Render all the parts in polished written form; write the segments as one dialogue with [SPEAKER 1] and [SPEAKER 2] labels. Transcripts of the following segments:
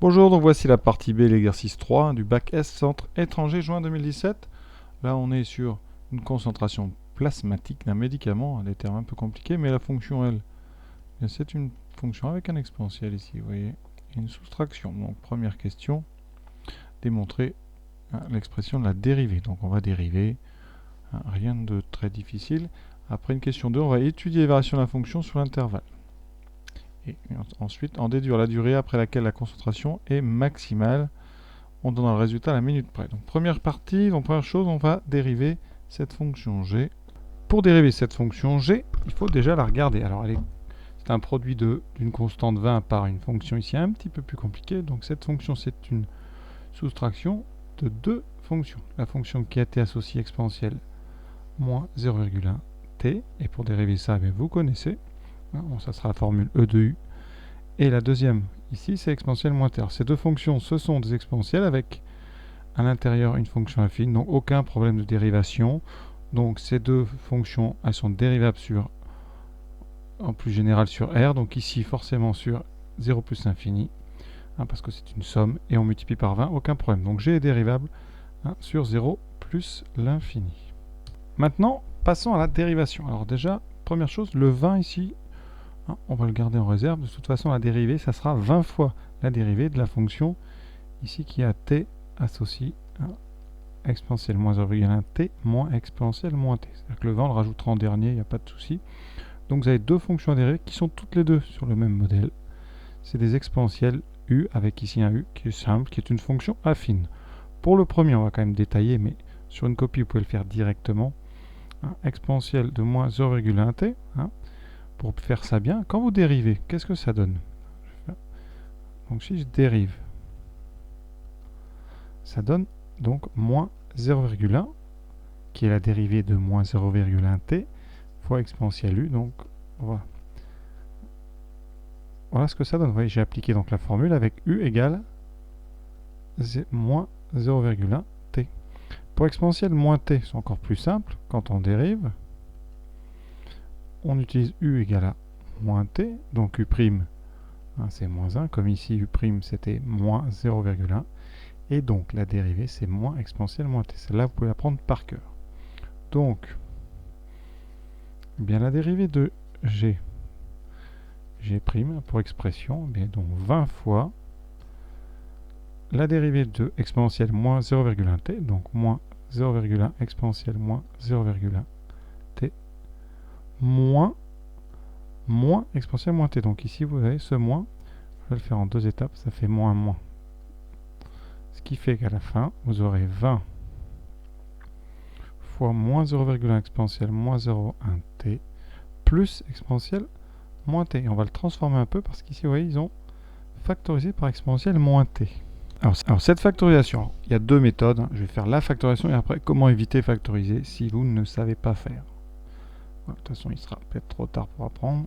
[SPEAKER 1] Bonjour, donc voici la partie B, l'exercice 3 du bac S Centre étranger juin 2017. Là on est sur une concentration plasmatique d'un médicament, des termes un peu compliqués, mais la fonction elle, c'est une fonction avec un exponentiel ici, vous voyez, et une soustraction. Donc première question, démontrer l'expression de la dérivée. Donc on va dériver, rien de très difficile. Après une question 2, on va étudier les variations de la fonction sur l'intervalle. Et ensuite, en déduire la durée après laquelle la concentration est maximale. On donne le résultat à la minute près. Donc première partie, donc première chose, on va dériver cette fonction g. Pour dériver cette fonction g, il faut déjà la regarder. Alors c'est un produit d'une constante 20 par une fonction ici un petit peu plus compliquée. Donc cette fonction, c'est une soustraction de deux fonctions. La fonction qui a été associée exponentielle moins 0,1 t. Et pour dériver ça, vous connaissez. Bon, ça sera la formule E de U. Et la deuxième, ici, c'est exponentielle moins t. Alors, ces deux fonctions, ce sont des exponentielles avec à l'intérieur une fonction affine, donc aucun problème de dérivation. Donc ces deux fonctions, elles sont dérivables en plus général sur R, donc ici forcément sur 0 plus l'infini, parce que c'est une somme, et on multiplie par 20, aucun problème. Donc G est dérivable sur 0 plus l'infini. Maintenant, passons à la dérivation. Alors déjà, première chose, le 20 ici, on va le garder en réserve. De toute façon, la dérivée, ça sera 20 fois la dérivée de la fonction ici qui a t associé exponentielle moins 0,1 t moins exponentielle moins t. C'est-à-dire que le 20, on le rajoutera en dernier, il n'y a pas de souci. Donc vous avez deux fonctions à dériver qui sont toutes les deux sur le même modèle. C'est des exponentielles u avec ici un u qui est simple, qui est une fonction affine. Pour le premier, on va quand même détailler, mais sur une copie, vous pouvez le faire directement. Exponentielle de moins 0,1 t. Pour faire ça bien, quand vous dérivez, qu'est-ce que ça donne? Donc si je dérive, ça donne donc moins 0,1, qui est la dérivée de moins 0,1 t, fois exponentielle u, donc voilà. Voilà ce que ça donne. Vous voyez, j'ai appliqué donc la formule avec u égale moins 0,1 t. Pour exponentielle moins t, c'est encore plus simple. Quand on dérive, on utilise u égale à moins t, donc u', c'est moins 1, comme ici u' c'était moins 0,1. Et donc, la dérivée, c'est moins exponentielle moins t. Celle-là, vous pouvez la prendre par cœur. Donc, bien la dérivée de g, pour expression, donc 20 fois la dérivée de exponentielle moins 0,1 t, donc moins 0,1 exponentielle moins 0,1 t, moins exponentielle moins t. Donc ici, vous avez ce moins, je vais le faire en deux étapes, ça fait moins moins. Ce qui fait qu'à la fin, vous aurez 20 fois moins 0,1 exponentielle moins 0,1 t plus exponentielle moins t. Et on va le transformer un peu parce qu'ici, vous voyez, ils ont factorisé par exponentielle moins t. Alors cette factorisation, il y a deux méthodes. Je vais faire la factorisation et après, comment éviter factoriser si vous ne savez pas faire. Voilà, de toute façon, il sera peut-être trop tard pour apprendre.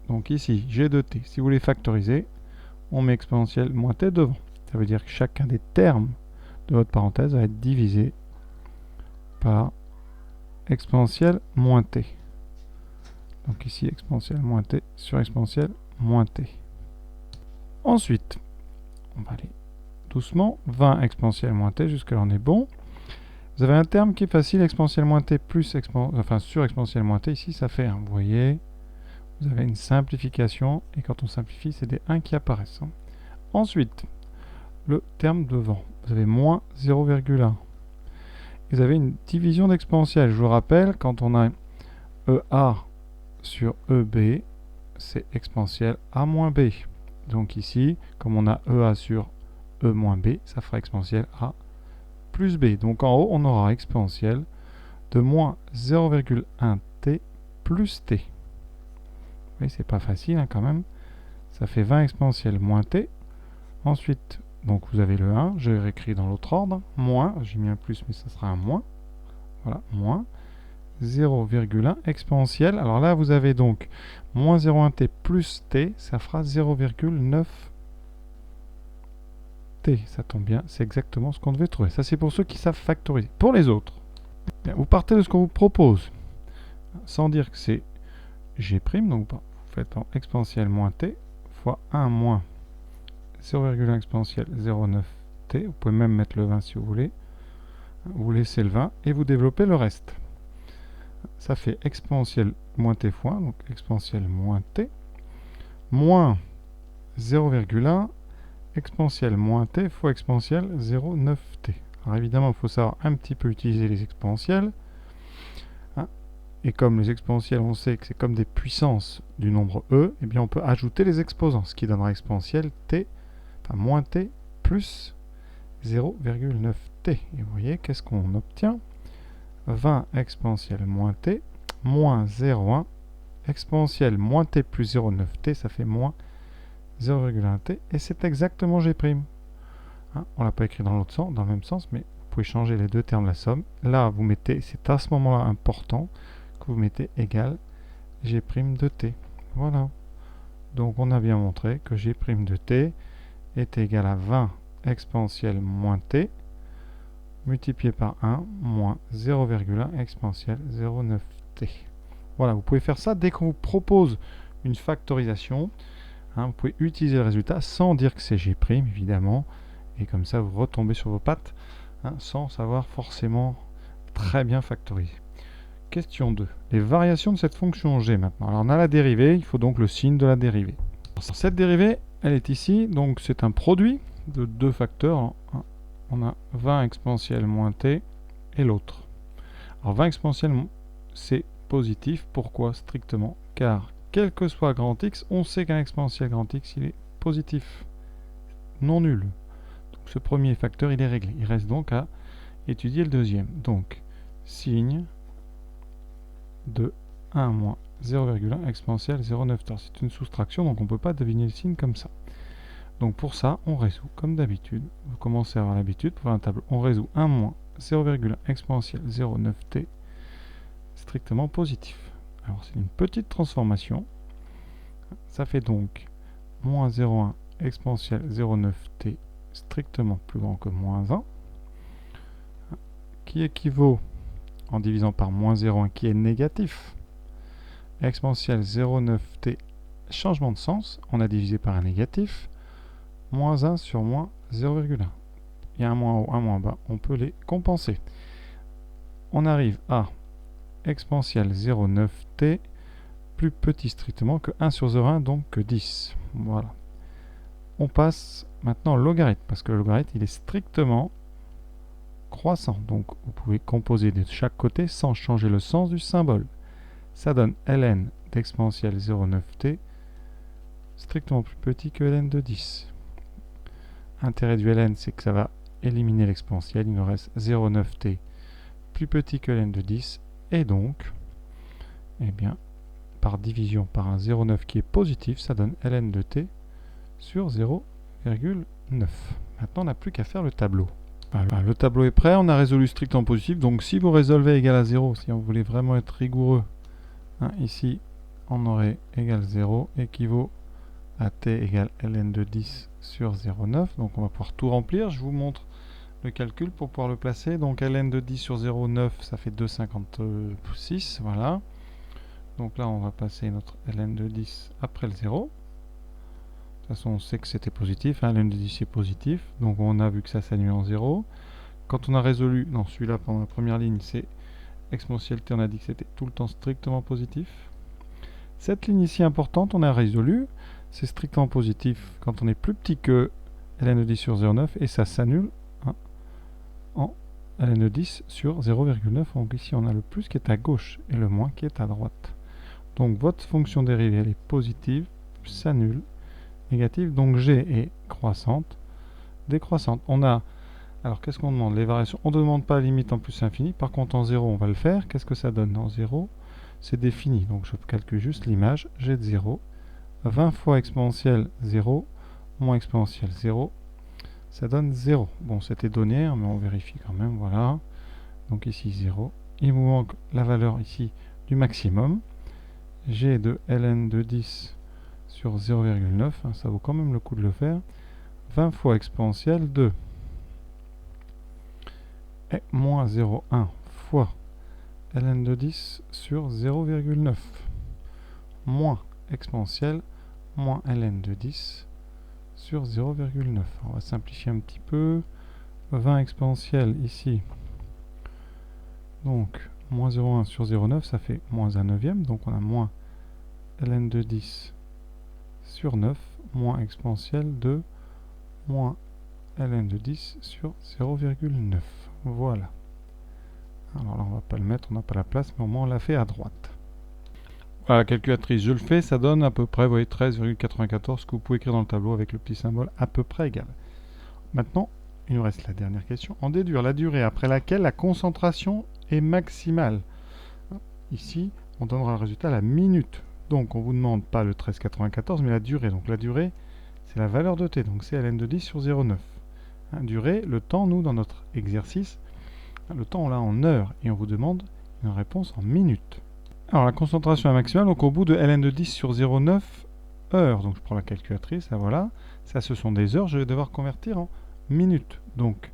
[SPEAKER 1] Donc ici, g de t. Si vous voulez factoriser, on met exponentielle moins t devant. Ça veut dire que chacun des termes de votre parenthèse va être divisé par exponentielle moins t. Donc ici, exponentielle moins t sur exponentielle moins t. Ensuite, on va aller doucement. 20 exponentielle moins t, jusque là on est bon. Vous avez un terme qui est facile, exponentielle moins t plus sur exponentielle moins t. Ici, ça fait 1. Vous voyez, vous avez une simplification. Et quand on simplifie, c'est des 1 qui apparaissent. Ensuite, le terme devant. Vous avez moins 0,1. Vous avez une division d'exponentielle. Je vous rappelle, quand on a EA sur EB, c'est exponentielle A moins B. Donc ici, comme on a EA sur E moins B, ça fera exponentielle A plus B. Donc en haut, on aura exponentielle de moins 0,1 t plus t. Vous voyez, c'est pas facile quand même. Ça fait 20 exponentielle moins t. Ensuite, donc vous avez le 1, je réécris dans l'autre ordre, moins, j'ai mis un plus mais ça sera un moins, voilà, moins 0,1 exponentielle, alors là vous avez donc moins 0,1 t plus t, ça fera 0,9 t, ça tombe bien, c'est exactement ce qu'on devait trouver, ça c'est pour ceux qui savent factoriser. Pour les autres, bien, vous partez de ce qu'on vous propose, sans dire que c'est g', donc vous faites exponentielle moins t fois 1 moins 0,1 exponentielle 0,9t. Vous pouvez même mettre le 20 si vous voulez. Vous laissez le 20 et vous développez le reste. Ça fait exponentielle moins t fois, donc exponentielle moins t, moins 0,1 exponentielle moins t fois exponentielle 0,9t. Alors évidemment, il faut savoir un petit peu utiliser les exponentielles. Hein. Et comme les exponentielles, on sait que c'est comme des puissances du nombre e, eh bien on peut ajouter les exposants, ce qui donnera exponentielle t, enfin moins t plus 0,9t. Et vous voyez, qu'est-ce qu'on obtient? 20 exponentielle moins t, moins 0,1 exponentielle moins t plus 0,9t, ça fait moins 0,1t, et c'est exactement g'. Hein, on ne l'a pas écrit dans l'autre sens, dans le même sens, mais vous pouvez changer les deux termes de la somme. Là, vous mettez, c'est à ce moment-là important que vous mettez égal g' de t. Voilà. Donc on a bien montré que g' de t est égal à 20 exponentielle moins t multiplié par 1 moins 0,1 exponentielle 0,9t. Voilà, vous pouvez faire ça dès qu'on vous propose une factorisation. Hein, vous pouvez utiliser le résultat sans dire que c'est g', évidemment. Et comme ça, vous retombez sur vos pattes hein, sans savoir forcément très bien factoriser. Question 2. Les variations de cette fonction g maintenant. Alors on a la dérivée, il faut donc le signe de la dérivée. Cette dérivée, elle est ici, donc c'est un produit de deux facteurs. On a 20 exponentielle moins t et l'autre. Alors 20 exponentielle, c'est positif. Pourquoi strictement? Car quel que soit grand x, on sait qu'un exponentiel grand x, il est positif, non nul. Donc ce premier facteur, il est réglé. Il reste donc à étudier le deuxième. Donc, signe de 1 moins 0,1 exponentielle 0,9t. C'est une soustraction, donc on ne peut pas deviner le signe comme ça. Donc pour ça, on résout comme d'habitude. Vous commencez à avoir l'habitude pour un tableau. On résout 1 moins 0,1 exponentielle 0,9t strictement positif. Alors c'est une petite transformation. Ça fait donc moins 0,1 exponentielle 0,9t strictement plus grand que moins 1, qui équivaut, en divisant par moins 0,1 qui est négatif, exponentielle 0,9t, changement de sens, on a divisé par un négatif, moins 1 sur moins 0,1. Il y a un moins haut, un moins bas, on peut les compenser. On arrive à exponentielle 0,9t plus petit strictement que 1 sur 0,1, donc que 10. Voilà. On passe maintenant au logarithme, parce que le logarithme, il est strictement croissant. Donc, vous pouvez composer de chaque côté sans changer le sens du symbole. Ça donne ln d'exponentielle 0,9t strictement plus petit que ln de 10. L'intérêt du ln, c'est que ça va éliminer l'exponentielle. Il nous reste 0,9t plus petit que ln de 10. Et donc, eh bien, par division par un 0,9 qui est positif, ça donne ln de t sur 0,9. Maintenant, on n'a plus qu'à faire le tableau. Voilà, le tableau est prêt, on a résolu strictement positif. Donc si vous résolvez égal à 0, si on voulait vraiment être rigoureux, hein, ici, on aurait égal 0, équivaut à t égale ln de 10 sur 0,9. Donc on va pouvoir tout remplir. Je vous montre le calcul pour pouvoir le placer. Donc ln de 10 sur 0,9, ça fait 2,56. Voilà. Donc là, on va passer notre ln de 10 après le 0. De toute façon, on sait que c'était positif. Hein, ln de 10 est positif. Donc on a vu que ça s'annule en 0. Quand on a résolu, non, celui-là, pendant la première ligne, c'est exponentielle t, on a dit que c'était tout le temps strictement positif. Cette ligne ici importante, on a résolu. C'est strictement positif quand on est plus petit que ln de 10 sur 0,9 et ça s'annule hein, en ln de 10 sur 0,9. Donc ici, on a le plus qui est à gauche et le moins qui est à droite. Donc votre fonction dérivée, elle est positive, s'annule, négative. Donc g est croissante, décroissante. On a, alors qu'est-ce qu'on demande? Les variations. On ne demande pas la limite en plus infini. Par contre, en 0, on va le faire. Qu'est-ce que ça donne? En 0, c'est défini. Donc je calcule juste l'image. G de 0. 20 fois exponentielle 0 moins exponentielle 0, ça donne 0. Bon, c'était donné, mais on vérifie quand même, voilà. Donc ici 0. Il vous manque la valeur ici du maximum. G de ln de 10 sur 0,9, hein, ça vaut quand même le coup de le faire. 20 fois exponentielle 2 et moins 0,1 fois ln de 10 sur 0,9 moins exponentielle moins ln de 10 sur 0,9. On va simplifier un petit peu. 20 exponentielle ici. Donc, moins 0,1 sur 0,9, ça fait moins 1 neuvième. Donc on a moins ln de 10 sur 9, moins exponentielle de moins ln de 10 sur 0,9. Voilà. Alors là, on va pas le mettre, on n'a pas la place, mais au moins on l'a fait à droite. Voilà, la calculatrice, je le fais, ça donne à peu près, vous voyez, 13,94, que vous pouvez écrire dans le tableau avec le petit symbole à peu près égal. Maintenant, il nous reste la dernière question. En déduire la durée après laquelle la concentration est maximale. Ici, on donnera le résultat à la minute. Donc, on ne vous demande pas le 13,94, mais la durée. Donc, la durée, c'est la valeur de t. Donc, c'est ln de 10 sur 0,9. Durée, le temps, nous, dans notre exercice, le temps, on l'a en heures. Et on vous demande une réponse en minutes. Alors, la concentration est maximale. Donc, au bout de ln de 10 sur 0,9 heures. Donc, je prends la calculatrice. Là, voilà. Ça, ce sont des heures. Je vais devoir convertir en minutes. Donc,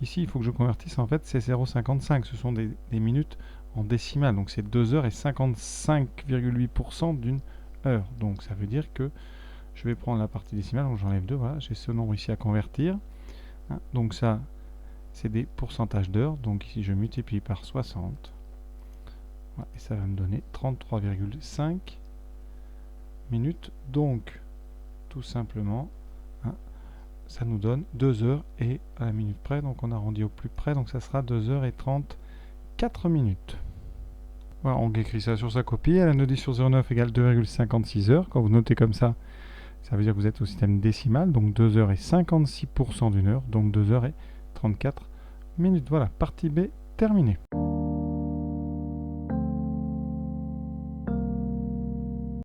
[SPEAKER 1] ici, il faut que je convertisse, en fait, c'est 0,55. Ce sont des minutes en décimale. Donc, c'est 2 heures et 55,8% d'une heure. Donc, ça veut dire que je vais prendre la partie décimale. Donc, j'enlève 2. Voilà, j'ai ce nombre ici à convertir. Donc, ça, c'est des pourcentages d'heures. Donc, ici, je multiplie par 60. Voilà, et ça va me donner 33,5 minutes. Donc, tout simplement, ça nous donne 2 heures et à la minute près, donc on arrondit au plus près, donc ça sera 2 heures et 34 minutes. Voilà, on écrit ça sur sa copie, ln de 10 sur 0,9 égale 2,56 heures. Quand vous notez comme ça veut dire que vous êtes au système décimal, donc 2 heures et 56% d'une heure, donc 2 heures et 34 minutes. Voilà, partie B terminée.